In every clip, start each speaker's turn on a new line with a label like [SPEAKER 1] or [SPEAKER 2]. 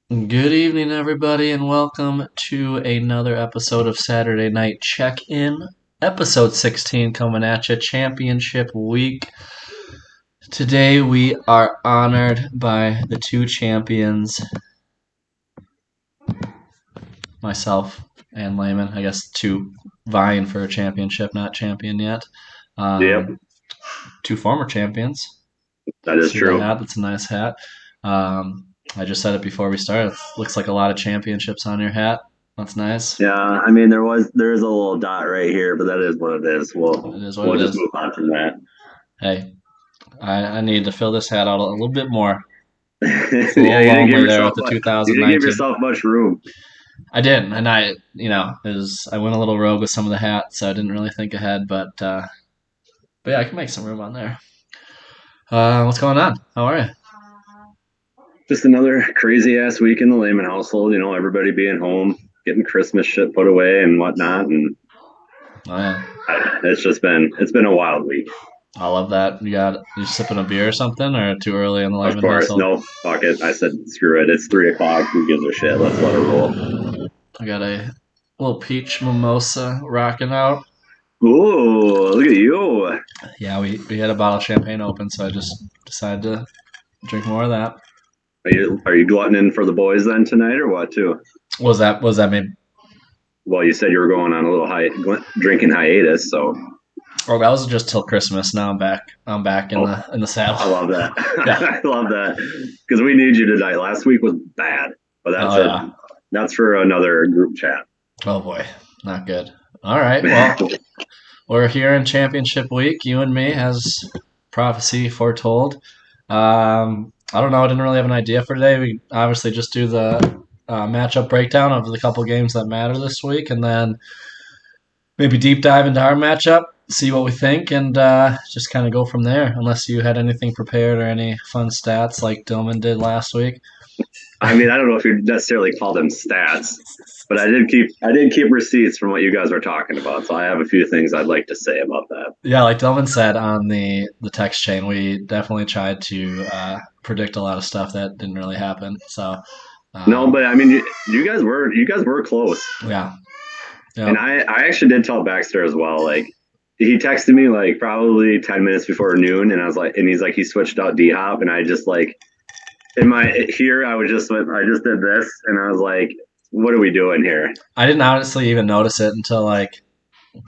[SPEAKER 1] Good evening, everybody, and welcome to another episode of Saturday Night Check-In, episode 16 coming at you, Championship Week. Today we are honored by the two champions, myself and Lehman. I guess two vying for a championship, not champion yet.
[SPEAKER 2] Yep,
[SPEAKER 1] Um, Two former champions.
[SPEAKER 2] that is
[SPEAKER 1] See the
[SPEAKER 2] true.
[SPEAKER 1] hat? That's a nice hat. I just said it before we started. It looks like a lot of championships on your hat. That's nice.
[SPEAKER 2] Yeah, I mean there is a little dot right here, but that is what it is. We'll
[SPEAKER 1] It is what
[SPEAKER 2] we'll
[SPEAKER 1] it
[SPEAKER 2] just
[SPEAKER 1] is.
[SPEAKER 2] move on from that.
[SPEAKER 1] Hey, I need to fill this hat out a little bit more. It's a
[SPEAKER 2] Yeah,
[SPEAKER 1] little
[SPEAKER 2] you didn't give
[SPEAKER 1] lonely there with
[SPEAKER 2] yourself
[SPEAKER 1] the
[SPEAKER 2] you didn't give
[SPEAKER 1] 2019.
[SPEAKER 2] yourself much room.
[SPEAKER 1] I did, and I went a little rogue with some of the hats, so I didn't really think ahead, but yeah, I can make some room on there. What's going on? How are you?
[SPEAKER 2] Just another crazy ass week in the Lehman household. Everybody being home, getting Christmas shit put away and whatnot, and
[SPEAKER 1] Oh yeah,
[SPEAKER 2] it's been a wild week.
[SPEAKER 1] I love that. You sipping a beer or something, or too early in the
[SPEAKER 2] Of
[SPEAKER 1] Lyman
[SPEAKER 2] course,
[SPEAKER 1] household?
[SPEAKER 2] no, fuck it. I said screw it. It's 3 o'clock. Who gives a shit? Let's let it roll.
[SPEAKER 1] I got a little peach mimosa rocking out.
[SPEAKER 2] Ooh, look at you.
[SPEAKER 1] Yeah, we had a bottle of champagne open, so I just decided to drink more of that.
[SPEAKER 2] Are you gluttoning for the boys then tonight or what too?
[SPEAKER 1] Was that maybe?
[SPEAKER 2] Well, you said you were going on a little drinking hiatus, so
[SPEAKER 1] Oh, that was just till Christmas. Now I'm back. I'm back in
[SPEAKER 2] oh,
[SPEAKER 1] the saddle.
[SPEAKER 2] I love that.
[SPEAKER 1] Yeah.
[SPEAKER 2] I love that because we need you tonight. Last week was bad, but
[SPEAKER 1] Oh yeah.
[SPEAKER 2] that's for another group chat.
[SPEAKER 1] Oh boy, not good. All right. Well, we're here in championship week. You and me, as prophecy foretold. I don't know. I didn't really have an idea for today. We obviously just do the matchup breakdown of the couple games that matter this week, and then maybe deep dive into our matchup, see what we think, and just kind of go from there. Unless you had anything prepared or any fun stats like Dillman did last week.
[SPEAKER 2] I mean, I don't know if you necessarily call them stats, but I did keep receipts from what you guys were talking about. So I have a few things I'd like to say about that.
[SPEAKER 1] Yeah, like Delvin said on the text chain, we definitely tried to predict a lot of stuff that didn't really happen. So,
[SPEAKER 2] No,
[SPEAKER 1] um,
[SPEAKER 2] but I mean, you guys were close.
[SPEAKER 1] yeah,
[SPEAKER 2] And
[SPEAKER 1] yep.
[SPEAKER 2] I actually did tell Baxter as well. Like he texted me like probably 10 minutes before noon, and I was like, and he's like he switched out D Hop, and I just like in my here I just did this, and I was like, what are we doing here?
[SPEAKER 1] I didn't honestly even notice it until like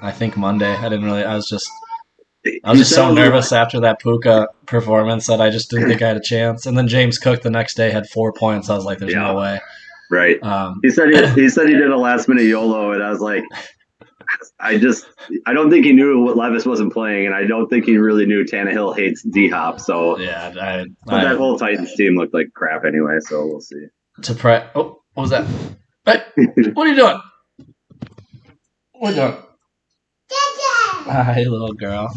[SPEAKER 1] I think Monday. I didn't really. I was
[SPEAKER 2] He
[SPEAKER 1] just
[SPEAKER 2] said
[SPEAKER 1] so
[SPEAKER 2] it was
[SPEAKER 1] nervous after that Puka performance that I just didn't think I had a chance. And then James Cook the next day had 4 points. I was like, "There's no
[SPEAKER 2] yeah,
[SPEAKER 1] way."
[SPEAKER 2] right.
[SPEAKER 1] Um,
[SPEAKER 2] He said he did a last minute YOLO, and I was like, I just I don't think he knew what Levis wasn't playing, and I don't think he really knew Tannehill hates D Hop. So,
[SPEAKER 1] yeah,
[SPEAKER 2] but that
[SPEAKER 1] I
[SPEAKER 2] whole Titans team looked like crap anyway. So we'll see.
[SPEAKER 1] to pre. Oh, what was that? Hey, what are you doing? What are you doing? Hi, little girl.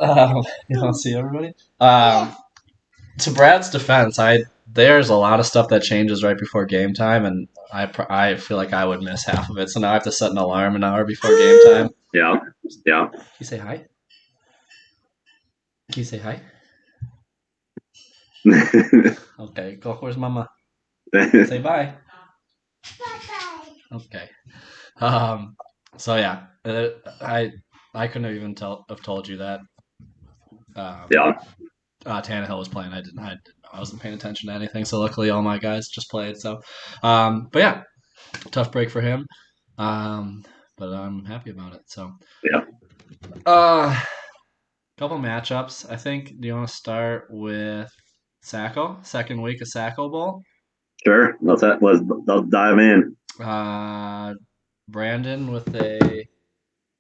[SPEAKER 1] You want to see everybody? To Brad's defense, I there's a lot of stuff that changes right before game time, and I feel like I would miss half of it. So now I have to set an alarm an hour before game time.
[SPEAKER 2] Yeah, yeah.
[SPEAKER 1] Can you say hi? Can you say hi? Okay, go. Where's Mama? Say bye. Okay. Um. So yeah, I couldn't have even have told you that. Um,
[SPEAKER 2] Yeah,
[SPEAKER 1] Tannehill was playing. I wasn't paying attention to anything. So luckily, all my guys just played. So, but yeah, tough break for him. Um, but I'm happy about it. So,
[SPEAKER 2] yeah.
[SPEAKER 1] uh, couple matchups. I think. Do you want to start with Sacco? Second week of Sacco Bowl.
[SPEAKER 2] Sure. Let's dive in.
[SPEAKER 1] Uh, Brandon with a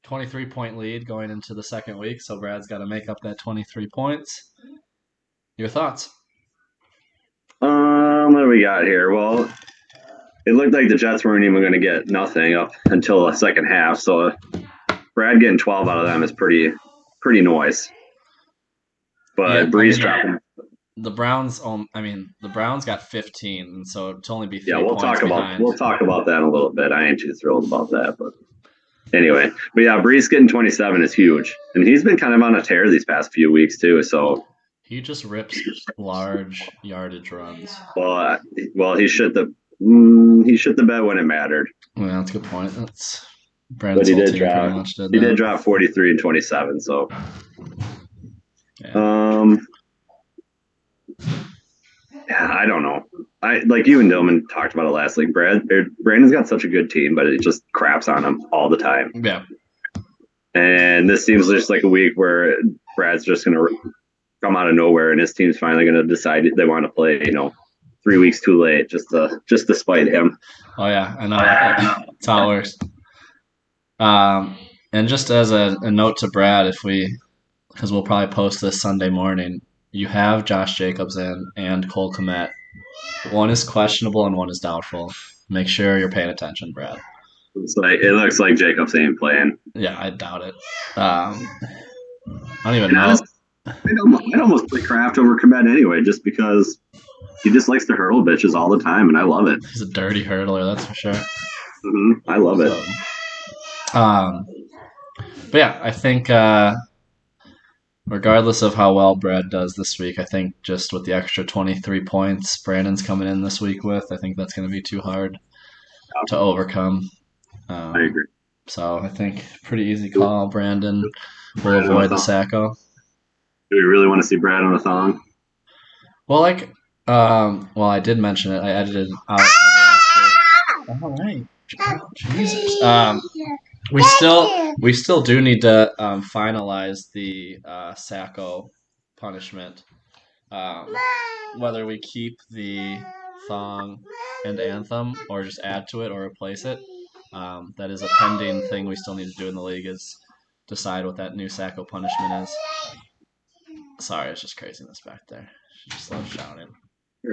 [SPEAKER 1] 23-point lead going into the second week. So Brad's got to make up that 23 points. Your thoughts?
[SPEAKER 2] What do we got here? Well, it looked like the Jets weren't even going to get nothing up until the second half. So Brad getting 12 out of them is pretty noise.
[SPEAKER 1] Yeah,
[SPEAKER 2] But
[SPEAKER 1] I
[SPEAKER 2] Breeze
[SPEAKER 1] mean
[SPEAKER 2] dropping.
[SPEAKER 1] the Browns. I mean the Browns got 15, and so to only be
[SPEAKER 2] Yeah,
[SPEAKER 1] three points behind.
[SPEAKER 2] we'll talk about that in a little bit. I ain't too thrilled about that, but anyway. But yeah, Breeze getting 27 is huge, and he's been kind of on a tear these past few weeks too. So
[SPEAKER 1] He just rips large yardage runs.
[SPEAKER 2] Well, he he shit the bed when it mattered,
[SPEAKER 1] Yeah, that's a good point. That's
[SPEAKER 2] but
[SPEAKER 1] Brandon's whole team pretty much did
[SPEAKER 2] he did
[SPEAKER 1] that.
[SPEAKER 2] drop 43 and 27. So,
[SPEAKER 1] Yeah.
[SPEAKER 2] um, yeah, I don't know. I like you and Dillman talked about it last week. Brandon's got such a good team, but it just craps on him all the time.
[SPEAKER 1] Yeah.
[SPEAKER 2] And this seems just like a week where Brad's just going to come out of nowhere, and his team's finally going to decide they want to play. 3 weeks too late, just to spite him.
[SPEAKER 1] Oh yeah, I know. That's how it works. And just as a note to Brad, because we'll probably post this Sunday morning, you have Josh Jacobs in and Cole Kmet. One is questionable and one is doubtful. Make sure you're paying attention, Brad.
[SPEAKER 2] It looks like Jacobs ain't playing.
[SPEAKER 1] Yeah, I doubt it. I don't even
[SPEAKER 2] And
[SPEAKER 1] know.
[SPEAKER 2] honestly, I'd almost play Kraft over Komet anyway, just because he just likes to hurdle bitches all the time, and I love it.
[SPEAKER 1] He's a dirty hurdler, that's for sure.
[SPEAKER 2] I love it.
[SPEAKER 1] So, but yeah, I think regardless of how well Brad does this week, I think just with the extra 23 points Brandon's coming in this week with, I think that's going to be too hard to overcome.
[SPEAKER 2] I agree.
[SPEAKER 1] So I think pretty easy call. Brandon will avoid the Sacco.
[SPEAKER 2] Do we really want to see Brad on a thong?
[SPEAKER 1] Well, well, I did mention it. I edited out of last week. All right, Jesus. We still do need to finalize the Sacco punishment. Um, whether we keep the thong and anthem or just add to it or replace it. That is a pending thing we still need to do in the league is decide what that new Sacco punishment is. Sorry, it's just craziness back there. She just loves shouting.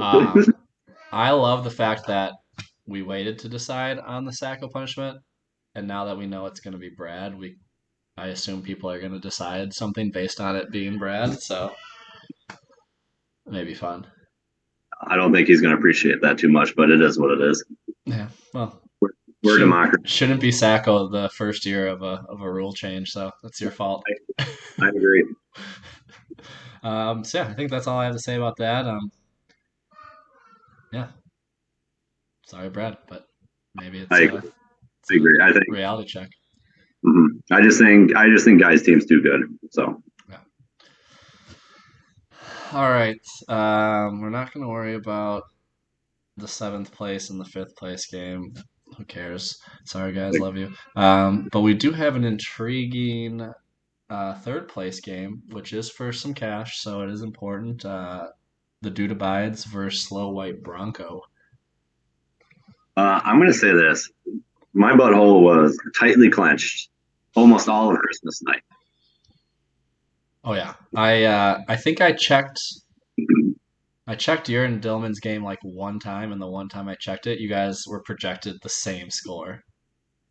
[SPEAKER 1] Um, I love the fact that we waited to decide on the Sacco punishment, and now that we know it's going to be Brad, I assume people are going to decide something based on it being Brad. So maybe fun.
[SPEAKER 2] I don't think he's going to appreciate that too much, but it is what it is.
[SPEAKER 1] Yeah. Well,
[SPEAKER 2] We're democracy.
[SPEAKER 1] shouldn't be Sacco the first year of a rule change, so that's your fault.
[SPEAKER 2] I agree.
[SPEAKER 1] So yeah, I think that's all I have to say about that. Yeah. Sorry, Brad, but maybe it's
[SPEAKER 2] I agree. I think
[SPEAKER 1] reality check.
[SPEAKER 2] I just think guys' team's too good. So
[SPEAKER 1] Yeah. All right. We're not going to worry about the seventh place and the fifth place game. Who cares? Sorry, guys. Love you. But we do have an intriguing third place game, which is for some cash, so it is important. The Dude Abides versus Slow White Bronco.
[SPEAKER 2] I'm going to say this: my butthole was tightly clenched almost all of Christmas night.
[SPEAKER 1] Oh yeah, I think I checked. I checked your and Dillman's game like one time, and the one time I checked it, you guys were projected the same score.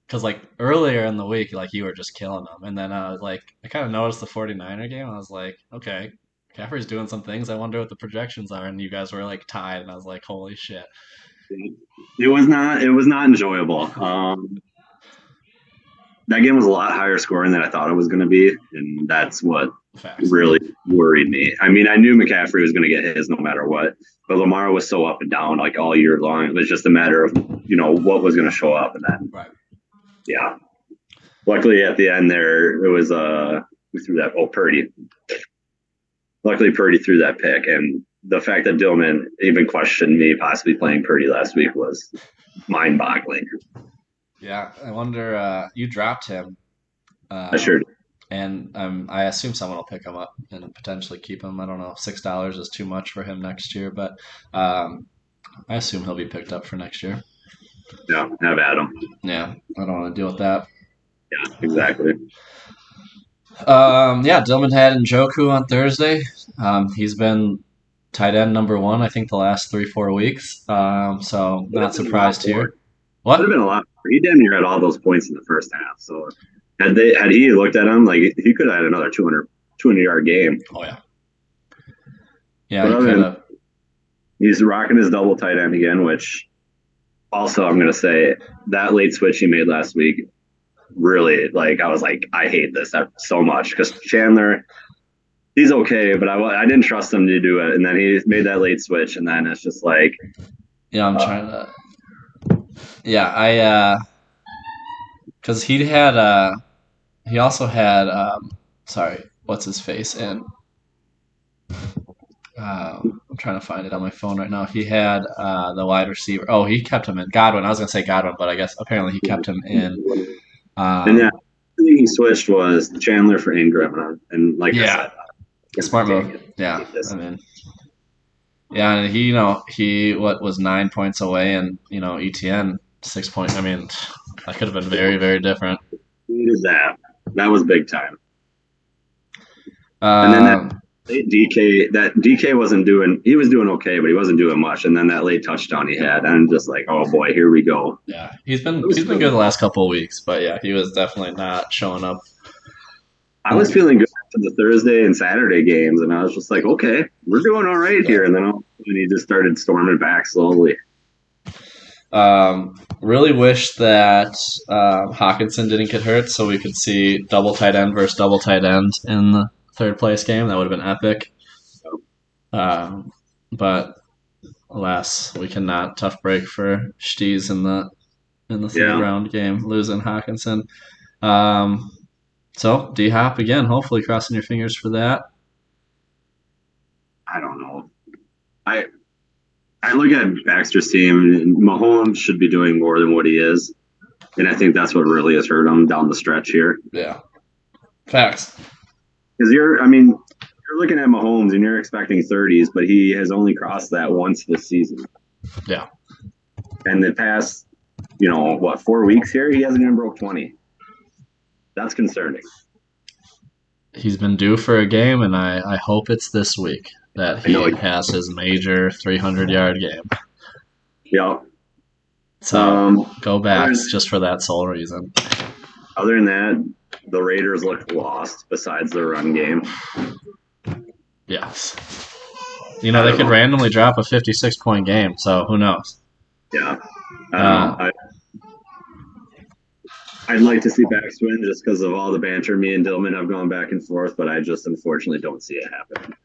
[SPEAKER 1] Because like earlier in the week, like you were just killing them, and then I was like, I kind of noticed the 49er game. I was like, okay, McCaffrey's doing some things. I wonder what the projections are, and you guys were like tied, and I was like, holy shit.
[SPEAKER 2] It was not enjoyable. That game was a lot higher scoring than I thought it was going to be, and that's what
[SPEAKER 1] Facts.
[SPEAKER 2] really worried me. I mean, I knew McCaffrey was going to get his no matter what, but Lamar was so up and down like all year long. It was just a matter of what was going to show up, and then
[SPEAKER 1] Right.
[SPEAKER 2] yeah. Luckily, at the end there, it was we threw that Purdy. Luckily, Purdy threw that pick, and the fact that Dillman even questioned me possibly playing Purdy last week was mind-boggling.
[SPEAKER 1] Yeah, I wonder. You dropped him.
[SPEAKER 2] I sure did.
[SPEAKER 1] And I assume someone will pick him up and potentially keep him. I don't know. $6 is too much for him next year, but I assume he'll be picked up for next year.
[SPEAKER 2] Yeah, have at him.
[SPEAKER 1] Yeah, I don't want to deal with that.
[SPEAKER 2] Yeah, exactly.
[SPEAKER 1] Yeah, Dillman had Njoku on Thursday. He's been tight end number one, I think, the last 3-4 weeks. So not surprised here.
[SPEAKER 2] What? Would have been a lot more. He damn near had all those points in the first half. So had he looked at him, like he could have had another 200-yard game.
[SPEAKER 1] Oh yeah. Yeah, he could have.
[SPEAKER 2] He's rocking his double tight end again, which also I'm gonna say that late switch he made last week really, like, I was like, I hate this so much because Chandler he's okay, but I didn't trust him to do it, and then he made that late switch, and then it's just like,
[SPEAKER 1] Yeah, I'm
[SPEAKER 2] uh,
[SPEAKER 1] trying to. Yeah, because he also had sorry, what's his face in I'm trying to find it on my phone right now. He had the wide receiver. Oh, he kept him in Godwin. I was gonna say Godwin, but I guess apparently he kept him in.
[SPEAKER 2] and then
[SPEAKER 1] Um,
[SPEAKER 2] the thing he switched was Chandler for Ingram, and like I
[SPEAKER 1] yeah,
[SPEAKER 2] said, Ingram,
[SPEAKER 1] smart
[SPEAKER 2] dang
[SPEAKER 1] move.
[SPEAKER 2] it, I
[SPEAKER 1] Yeah,
[SPEAKER 2] hate
[SPEAKER 1] I
[SPEAKER 2] this.
[SPEAKER 1] mean, yeah, and he what was 9 points away, and ETN 6 point. I mean, that could have been very very different.
[SPEAKER 2] He did that. That was big time. And then that
[SPEAKER 1] Um,
[SPEAKER 2] DK wasn't doing. He was doing okay, but he wasn't doing much. And then that late touchdown he had, I'm just like, oh boy, here we go.
[SPEAKER 1] yeah,
[SPEAKER 2] It
[SPEAKER 1] he's
[SPEAKER 2] was
[SPEAKER 1] been good the last couple of weeks, but yeah, he was definitely not showing up.
[SPEAKER 2] I was feeling good after the Thursday and Saturday games, and I was just like, okay, we're doing all right
[SPEAKER 1] Yeah.
[SPEAKER 2] here. And then he just started storming back slowly.
[SPEAKER 1] Really wish that Hawkinson didn't get hurt so we could see double tight end versus double tight end in the third place game. That would have been epic. But alas, we cannot. Tough break for Steez in the third
[SPEAKER 2] Yeah,
[SPEAKER 1] round game, losing Hawkinson. Um, so D Hop again. Hopefully, crossing your fingers for that.
[SPEAKER 2] I don't know. I I look at Baxter's team, and Mahomes should be doing more than what he is, and I think that's what really has hurt him down the stretch here.
[SPEAKER 1] Yeah, facts.
[SPEAKER 2] Because I mean, you're looking at Mahomes and you're expecting 30s, but he has only crossed that once this season.
[SPEAKER 1] Yeah,
[SPEAKER 2] And the past, 4 weeks here, he hasn't even broke 20. That's concerning.
[SPEAKER 1] he's been due for a game, and I hope it's this week that
[SPEAKER 2] I know.
[SPEAKER 1] he has his major 300-yard game.
[SPEAKER 2] Yeah.
[SPEAKER 1] So
[SPEAKER 2] Um,
[SPEAKER 1] go
[SPEAKER 2] other,
[SPEAKER 1] backs just for that sole reason.
[SPEAKER 2] other than that, the Raiders looked lost besides their run game.
[SPEAKER 1] Yes.
[SPEAKER 2] I
[SPEAKER 1] They
[SPEAKER 2] don't
[SPEAKER 1] could
[SPEAKER 2] know.
[SPEAKER 1] randomly drop a 56-point game, so who knows?
[SPEAKER 2] Yeah. I don't know.
[SPEAKER 1] Uh,
[SPEAKER 2] I'd like to see Bax win just because of all the banter me and Dillman have gone back and forth, but I just unfortunately don't see it happening.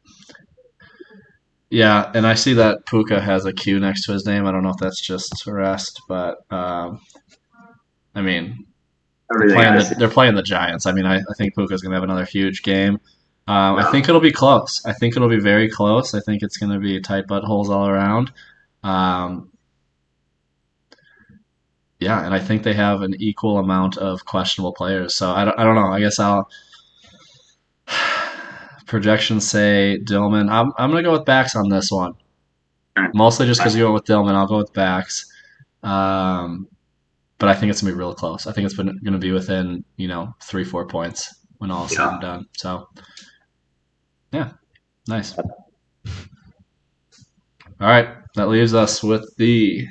[SPEAKER 1] yeah, and I see that Puka has a Q next to his name. I don't know if that's just a rest, but I mean,
[SPEAKER 2] Everything I see.
[SPEAKER 1] they're playing the Giants. I mean, I think Puka's gonna have another huge game. I
[SPEAKER 2] Yeah.
[SPEAKER 1] think it'll be close. I think it'll be very close. I think it's gonna be tight buttholes all around. Um, yeah, and I think they have an equal amount of questionable players. So I don't know. I guess I'll projections say Dillman. I'm gonna go with backs on this one. Mostly just because you went with Dillman. I'll go with backs. Um, but I think it's gonna be real close. I think it's gonna be within 3 4 points when all is said
[SPEAKER 2] Yeah.
[SPEAKER 1] and done. So yeah, nice. All right, that leaves us with the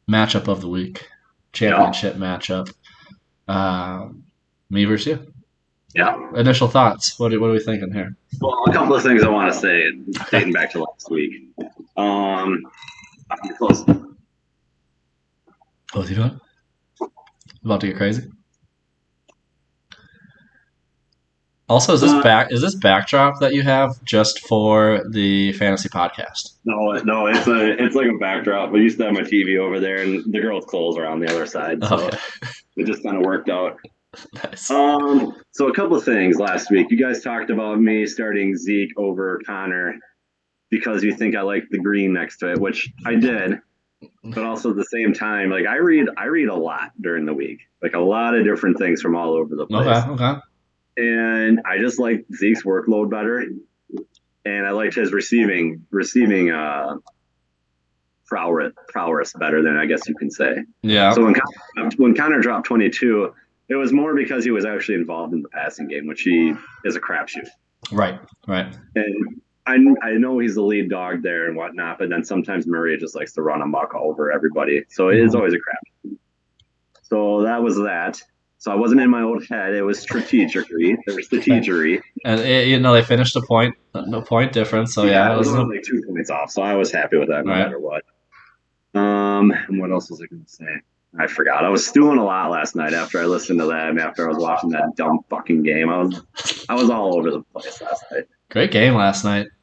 [SPEAKER 1] matchup of the week,
[SPEAKER 2] Yeah.
[SPEAKER 1] championship matchup. Um, Me versus you.
[SPEAKER 2] Yeah.
[SPEAKER 1] Initial thoughts. What are we thinking here?
[SPEAKER 2] Well, a couple of things I want to say, dating back to last week. Um, I'm close.
[SPEAKER 1] What's he doing? About to get crazy. Also,
[SPEAKER 2] Uh,
[SPEAKER 1] is this backdrop that you have just for the fantasy podcast?
[SPEAKER 2] no, it's like a backdrop. I used to have my TV over there, and the girls' clothes are on the other side, so
[SPEAKER 1] Okay,
[SPEAKER 2] it just kind of worked out.
[SPEAKER 1] nice.
[SPEAKER 2] So a couple of things last week. You guys talked about me starting Zeke over Connor because you think I like the green next to it, which I did. But also at the same time, like I read a lot during the week, like a lot of different things from all over the
[SPEAKER 1] Okay,
[SPEAKER 2] place.
[SPEAKER 1] okay.
[SPEAKER 2] And I just like Zeke's workload better, and I liked his receiving prowess better than I guess you can say. So
[SPEAKER 1] Yeah,
[SPEAKER 2] when Connor dropped 22, it was more because he was actually involved in the passing game, which he is a crapshoot.
[SPEAKER 1] right, right.
[SPEAKER 2] And I know he's the lead dog there and whatnot, but then sometimes Murray just likes to run amok over everybody. So it is
[SPEAKER 1] Mhm.
[SPEAKER 2] always a crap. So that was that. So I wasn't in my old head. It was strategery. There was strategery.
[SPEAKER 1] And they finished a point difference. So yeah,
[SPEAKER 2] Yeah,
[SPEAKER 1] it
[SPEAKER 2] it was
[SPEAKER 1] was
[SPEAKER 2] only like 2 points off. So I was happy with that no
[SPEAKER 1] right.
[SPEAKER 2] matter what. And what else was I going to say? I forgot. I was stewing a lot last night after I listened to that and after I was watching that dumb fucking game. I was all over the place last night.
[SPEAKER 1] Great game last night.